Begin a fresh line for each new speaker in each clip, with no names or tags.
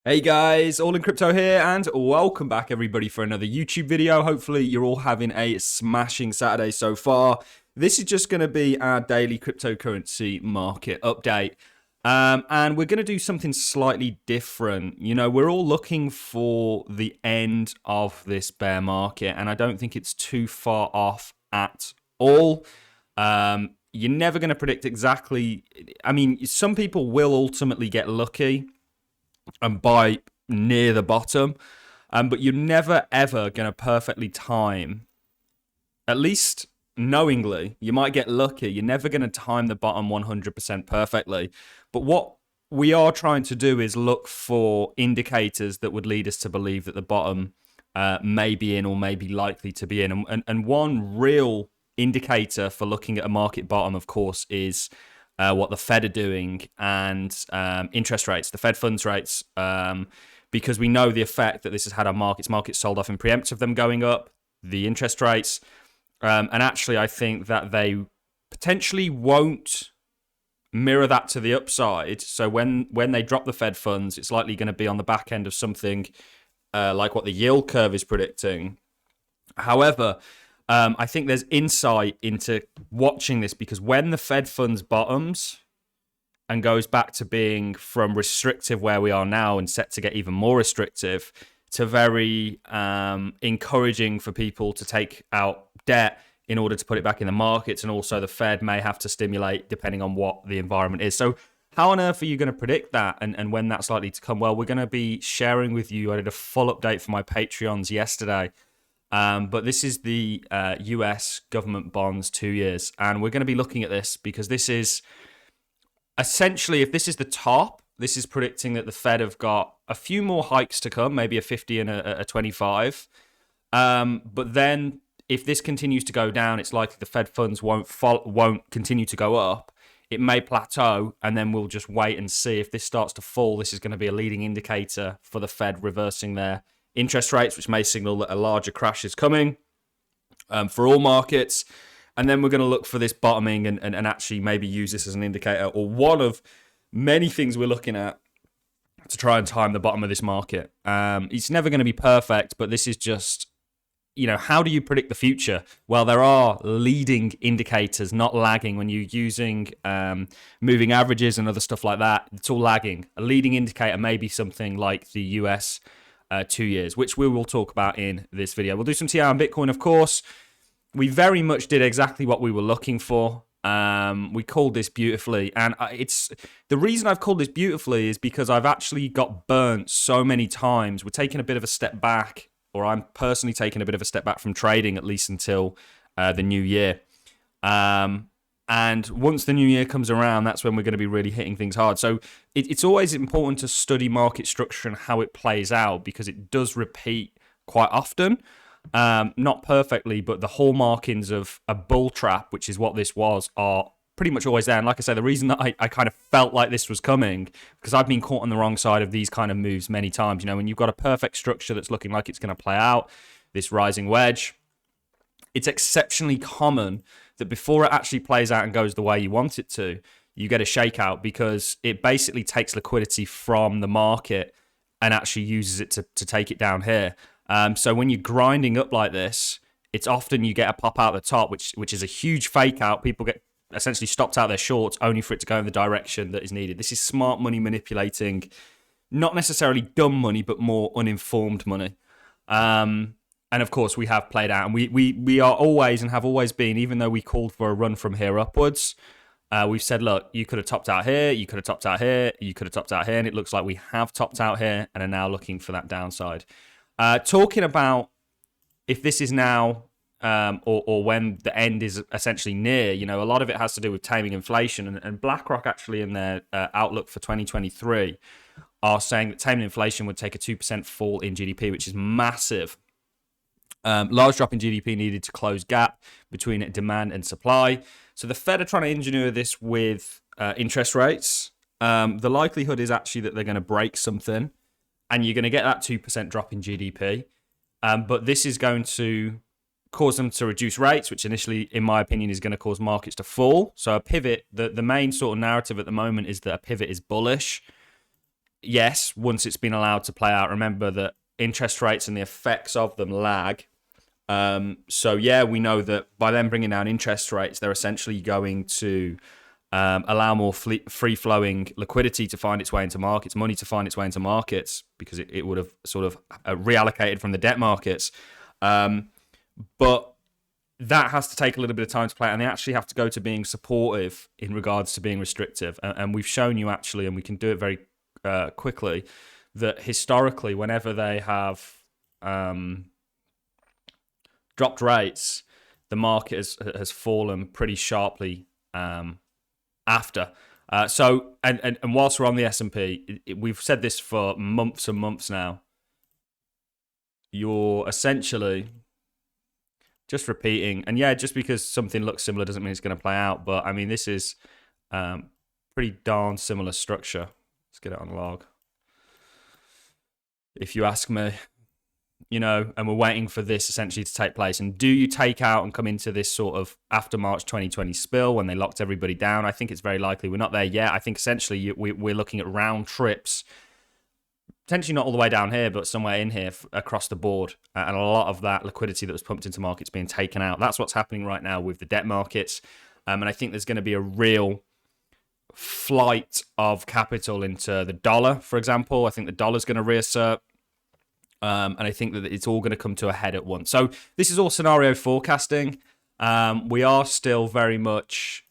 Hey guys, All in Crypto here, and welcome back everybody for another YouTube video. Hopefully you're all having a smashing Saturday so far. This is just going to be our daily cryptocurrency market update. And we're going to do something slightly different. You know, we're all looking for the end of this bear market, and I don't think it's too far off at all. You're never going to predict exactly. I mean, some people will ultimately get lucky and buy near the bottom. But you're never ever going to perfectly time, at least knowingly. You might get lucky. You're never going to time the bottom 100% perfectly. But what we are trying to do is look for indicators that would lead us to believe that the bottom may be in or may be likely to be in. And one real indicator for looking at a market bottom, of course, is what the Fed are doing and interest rates, the Fed funds rates, because we know the effect that this has had on markets. Markets sold off in preempt of them going up, the interest rates. And actually, I think that they potentially won't mirror that to the upside. So when they drop the Fed funds, it's likely going to be on the back end of something like what the yield curve is predicting. However, I think there's insight into watching this because when the Fed funds bottoms and goes back to being from restrictive where we are now and set to get even more restrictive to very encouraging for people to take out debt in order to put it back in the markets, and also the Fed may have to stimulate depending on what the environment is. So how on earth are you going to predict that and when that's likely to come? Well, we're going to be sharing with you. I did a full update for my Patreons yesterday. But this is the US government bonds 2 years. And we're going to be looking at this because this is essentially, if this is the top, this is predicting that the Fed have got a few more hikes to come, maybe a 50 and a 25. But then if this continues to go down, it's likely the Fed funds won't continue to go up. It may plateau, and then we'll just wait and see. If this starts to fall, this is going to be a leading indicator for the Fed reversing their interest rates, which may signal that a larger crash is coming for all markets. And then we're going to look for this bottoming and actually maybe use this as an indicator or one of many things we're looking at to try and time the bottom of this market. It's never going to be perfect, but this is just, you know, how do you predict the future? Well, there are leading indicators, not lagging. When you're using moving averages and other stuff like that, it's all lagging. A leading indicator may be something like the US 2 years, which we will talk about in this video. We'll do some TR on Bitcoin, of course. We very much did exactly what we were looking for. We called this beautifully, and it's the reason I've called this beautifully is because I've actually got burnt so many times. We're taking a bit of a step back, or I'm personally taking a bit of a step back from trading, at least until the new year. And once the new year comes around, that's when we're going to be really hitting things hard. So it's always important to study market structure and how it plays out because it does repeat quite often. Not perfectly, but the hallmarkings of a bull trap, which is what this was, are pretty much always there. And like I say, the reason that I kind of felt like this was coming, because I've been caught on the wrong side of these kind of moves many times. You know, when you've got a perfect structure that's looking like it's going to play out, this rising wedge, it's exceptionally common that before it actually plays out and goes the way you want it to, you get a shakeout because it basically takes liquidity from the market and actually uses it to take it down here. So when you're grinding up like this, it's often you get a pop out the top, which is a huge fake out. People get essentially stopped out their shorts only for it to go in the direction that is needed. This is smart money manipulating, not necessarily dumb money, but more uninformed money. And of course, we have played out, and we are always and have always been, even though we called for a run from here upwards, we've said, look, you could have topped out here, you could have topped out here, you could have topped out here, and it looks like we have topped out here and are now looking for that downside. Talking about if this is now or when the end is essentially near, you know, a lot of it has to do with taming inflation, and BlackRock actually in their outlook for 2023 are saying that taming inflation would take a 2% fall in GDP, which is massive. Large drop in GDP needed to close gap between demand and supply. So the Fed are trying to engineer this with interest rates. The likelihood is actually that they're going to break something, and you're going to get that 2% drop in GDP. But this is going to cause them to reduce rates, which initially, in my opinion, is going to cause markets to fall. So a pivot, the main sort of narrative at the moment is that a pivot is bullish. yes, once it's been allowed to play out, remember that interest rates and the effects of them lag. So yeah, we know that by them bringing down interest rates, they're essentially going to allow more free-flowing liquidity to find its way into markets, money to find its way into markets, because it would have sort of reallocated from the debt markets. But that has to take a little bit of time to play out, and they actually have to go to being supportive in regards to being restrictive. And we've shown you actually, and we can do it very quickly, that historically, whenever they have dropped rates, the market has fallen pretty sharply after. So whilst we're on the S&P, we've said this for months and months now. You're essentially just repeating, and yeah, just because something looks similar doesn't mean it's going to play out. But I mean, this is pretty darn similar structure. Let's get it on log. If you ask me, you know, and we're waiting for this essentially to take place. And do you take out and come into this sort of after March 2020 spill when they locked everybody down? I think it's very likely. We're not there yet. I think essentially we're looking at round trips, potentially not all the way down here, but somewhere in here across the board. And a lot of that liquidity that was pumped into markets being taken out. That's what's happening right now with the debt markets. And I think there's going to be a real flight of capital into the dollar, for example. I think the dollar's going to reassert. And I think that it's all going to come to a head at once. So this is all scenario forecasting. We are still very much...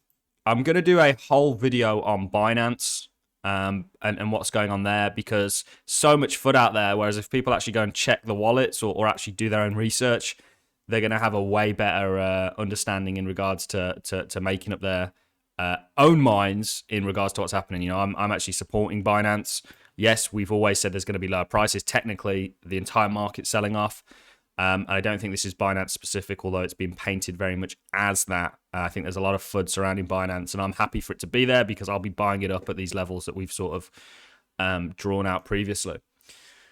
I'm going to do a whole video on Binance and what's going on there, because so much FUD out there, whereas if people actually go and check the wallets or actually do their own research, they're going to have a way better understanding in regards to making up their own minds in regards to what's happening. You know, I'm actually supporting Binance. Yes, we've always said there's going to be lower prices. Technically, the entire market's selling off. And I don't think this is Binance specific, although it's been painted very much as that. I think there's a lot of FUD surrounding Binance, and I'm happy for it to be there because I'll be buying it up at these levels that we've sort of drawn out previously.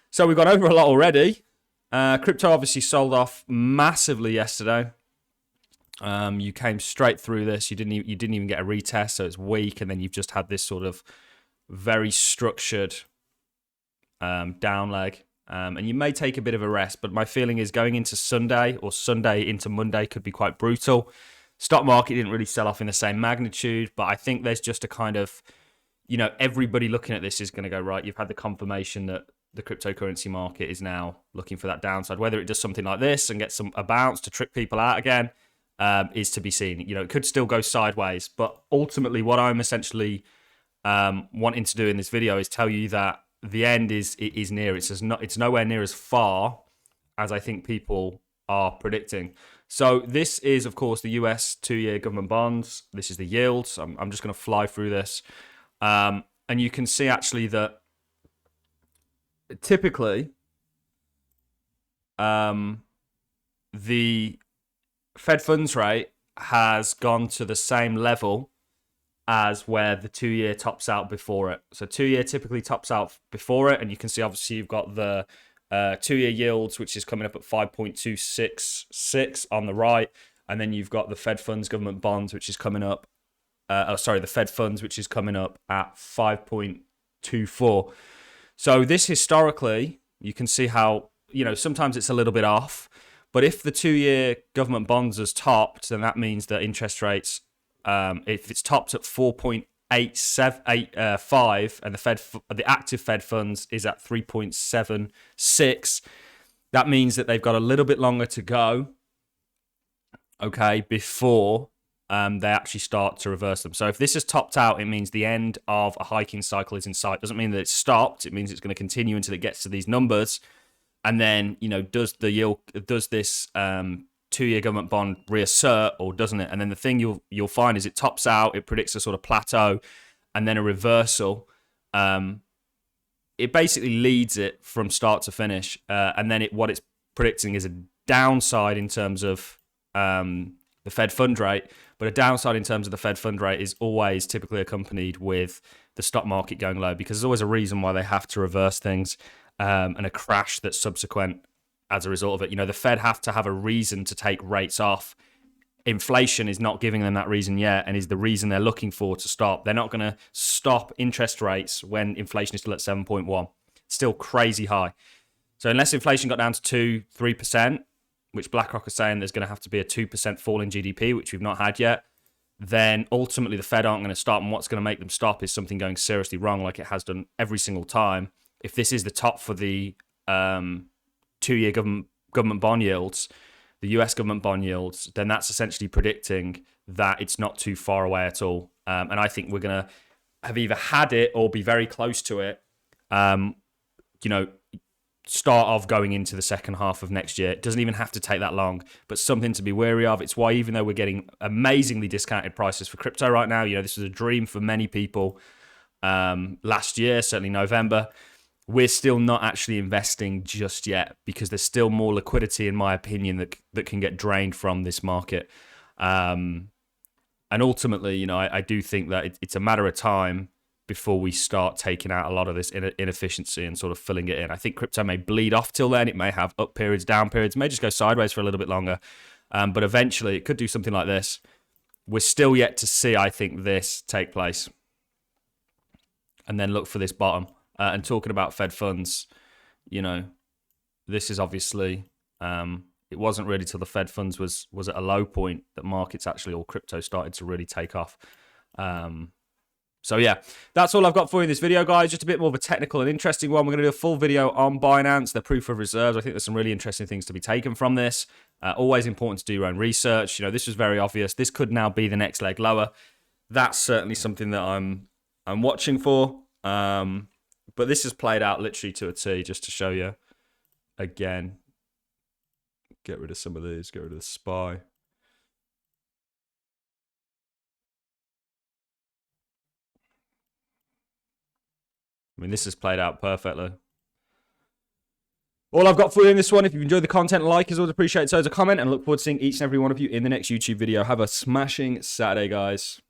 So we've gone over a lot already. Crypto obviously sold off massively yesterday. You came straight through this. You didn't even get a retest, so it's weak, and then you've just had this sort of very structured down leg. And you may take a bit of a rest, but my feeling is going into Sunday or Sunday into Monday could be quite brutal. Stock market didn't really sell off in the same magnitude, but I think there's just a kind of, you know, everybody looking at this is going to go, right, you've had the confirmation that the cryptocurrency market is now looking for that downside. Whether it does something like this and gets a bounce to trick people out again is to be seen. You know, it could still go sideways, but ultimately what I'm essentially wanting to do in this video is tell you that the end is near. It's nowhere near as far as I think people are predicting. So this is, of course, the US 2-year government bonds. This is the yields. I'm just going to fly through this. And you can see actually that typically the Fed funds rate has gone to the same level as where the 2-year tops out before it. So 2-year typically tops out before it, and you can see obviously you've got the 2-year yields, which is coming up at 5.266 on the right, and then you've got the Fed funds government bonds, which is coming up. The Fed funds, which is coming up at 5.24. So this historically, you can see how, you know, sometimes it's a little bit off, but if the 2-year government bonds has topped, then that means that interest rates, if it's topped at 4.875 and the active Fed funds is at 3.76, that means that they've got a little bit longer to go, okay, before they actually start to reverse them. So if this has topped out, it means the end of a hiking cycle is in sight. Doesn't mean that it's stopped. It means it's going to continue until it gets to these numbers. And then, you know, does this 2-year government bond reassert or doesn't it? And then the thing you'll find is it tops out, it predicts a sort of plateau and then a reversal. It basically leads it from start to finish. And then what it's predicting is a downside in terms of the Fed fund rate, but a downside in terms of the Fed fund rate is always typically accompanied with the stock market going low, because there's always a reason why they have to reverse things and a crash that's subsequent as a result of it. You know, the Fed have to have a reason to take rates off inflation is not giving them that reason yet, and is the reason they're looking for to stop. They're not going to stop interest rates when inflation is still at 7.1. Still crazy high. So unless inflation got down to 2-3%, which BlackRock are saying there's going to have to be a 2% fall in GDP, which we've not had yet, then ultimately the Fed aren't going to stop. And what's going to make them stop is something going seriously wrong, like it has done every single time. If this is the top for the 2-year government bond yields, the US government bond yields, then that's essentially predicting that it's not too far away at all. And I think we're going to have either had it or be very close to it, start of going into the second half of next year. It doesn't even have to take that long, but something to be wary of. It's why, even though we're getting amazingly discounted prices for crypto right now, this was a dream for many people last year, certainly November, we're still not actually investing just yet because there's still more liquidity, in my opinion, that can get drained from this market. And ultimately, I do think that it's a matter of time before we start taking out a lot of this inefficiency and sort of filling it in. I think crypto may bleed off till then. It may have up periods, down periods, may just go sideways for a little bit longer. But eventually it could do something like this. We're still yet to see, I think, this take place. And then look for this bottom. And talking about Fed funds, this is obviously, it wasn't really till the Fed funds was at a low point that markets actually, all crypto, started to really take off. So yeah, that's all I've got for you in this video, guys. Just a bit more of a technical and interesting one. We're going to do a full video on Binance, their proof of reserves. I think there's some really interesting things to be taken from this. Always important to do your own research. This was very obvious. This could now be the next leg lower. That's certainly something that I'm watching for. But this has played out literally to a T, just to show you. Again, get rid of some of these, get rid of the SPY. This has played out perfectly. All I've got for you in this one. If you've enjoyed the content, like is always appreciated. So as a comment, and look forward to seeing each and every one of you in the next YouTube video. Have a smashing Saturday, guys.